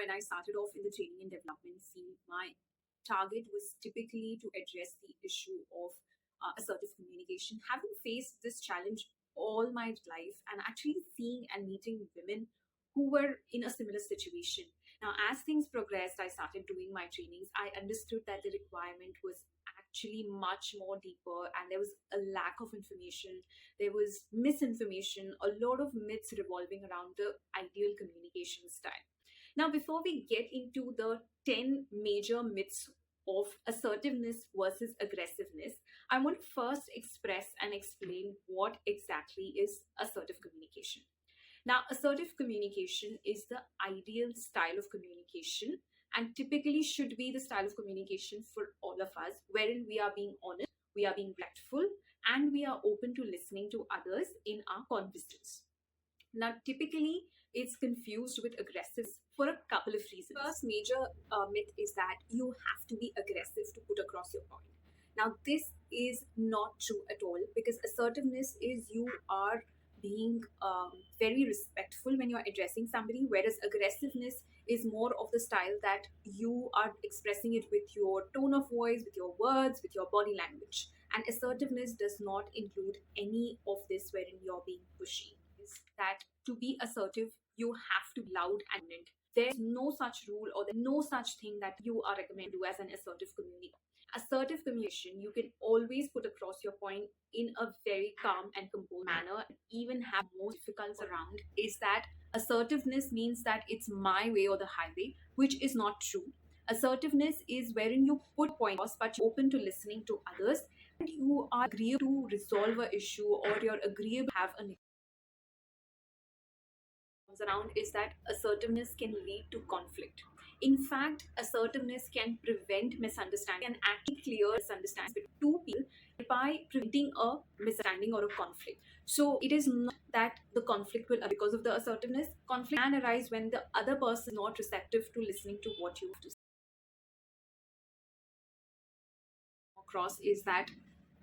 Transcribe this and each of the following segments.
when I started off in the training and development field, my target was typically to address the issue of assertive communication. Having faced this challenge all my life and actually seeing and meeting women who were in a similar situation. Now, as things progressed, I started doing my trainings. I understood that the requirement was actually much more deeper, and there was a lack of information, there was misinformation, a lot of myths revolving around the ideal communication style. Now, before we get into the 10 major myths of assertiveness versus aggressiveness, I want to first express and explain what exactly is assertive communication. Now, assertive communication is the ideal style of communication and typically should be the style of communication for all of us, wherein we are being honest, we are being respectful, and we are open to listening to others in our conversations. Now, typically, it's confused with aggressive for a couple of reasons. First major myth is that you have to be aggressive to put across your point. Now, this is not true at all, because assertiveness is you are being very respectful when you're addressing somebody, whereas aggressiveness is more of the style that you are expressing it with your tone of voice, with your words, with your body language. And assertiveness does not include any of this wherein you're being pushy. Is that to be assertive, you have to be loud and confident. There's no such rule or there's no such thing that you are recommended to do as an assertive communicator. Assertive communication, you can always put across your point in a very calm and composed manner, and even have more difficulties around is that assertiveness means that it's my way or the highway, which is not true. Assertiveness is wherein you put point across, but you're open to listening to others, and you are agreeable to resolve an issue, or you're agreeable to have a around is that assertiveness can lead to conflict. In fact, assertiveness can prevent misunderstanding and actually clear misunderstandings between two people by preventing a misunderstanding or a conflict. So it is not that the conflict will arise because of the assertiveness. Conflict can arise when the other person is not receptive to listening to what you have to say. Across is that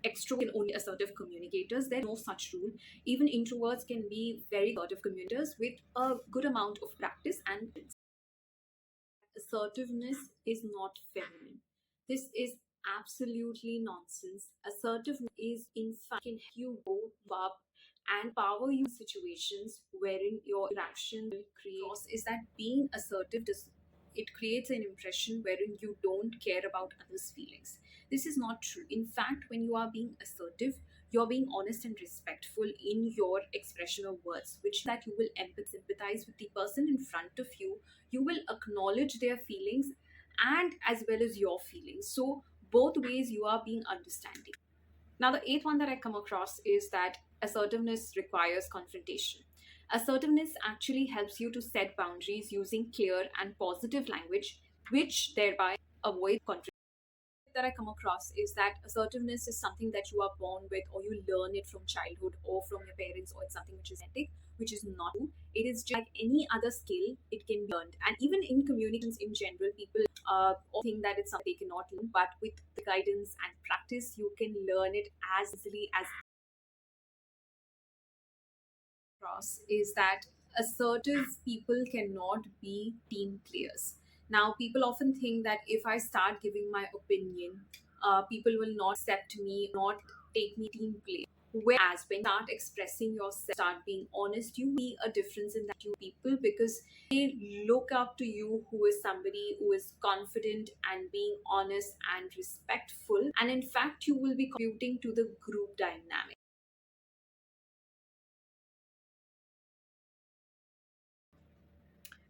extroverts can only assertive communicators. There's no such rule. Even introverts can be very assertive communicators with a good amount of practice. And assertiveness is not feminine. This is absolutely nonsense. Assertiveness is, in fact, can help you go up and power you in situations wherein your interaction will create is that being assertive does it creates an impression wherein you don't care about others' feelings. This is not true. In fact, when you are being assertive, you're being honest and respectful in your expression of words, which that you will sympathize with the person in front of you. You will acknowledge their feelings and as well as your feelings. So both ways you are being understanding. Now, the eighth one that I come across is that assertiveness requires confrontation. Assertiveness actually helps you to set boundaries using clear and positive language, which thereby avoid conflict. That I come across is that assertiveness is something that you are born with, or you learn it from childhood or from your parents, or it's something which is genetic, which is not true. It is just like any other skill, it can be learned. And even in communications in general, people all think that it's something they cannot learn, but with the guidance and practice, you can learn it as easily as across is that assertive people cannot be team players. Now, people often think that if I start giving my opinion, people will not accept me, not take me team play. Whereas when you start expressing yourself, start being honest, you see a difference in that two people because they look up to you, who is somebody who is confident and being honest and respectful. And in fact, you will be contributing to the group dynamic.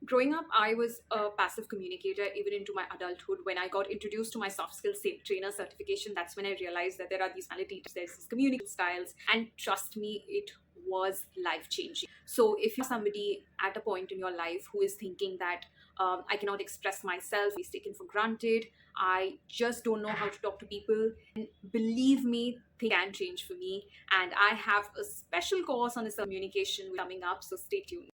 Growing up, I was a passive communicator even into my adulthood. When I got introduced to my soft skills trainer certification, that's when I realized that there are these personality types, there's these communication styles, and trust me, it was life changing. So if you're somebody at a point in your life who is thinking that I cannot express myself, is taken for granted, I just don't know how to talk to people, and believe me, things can change for me. And I have a special course on this communication coming up, so stay tuned.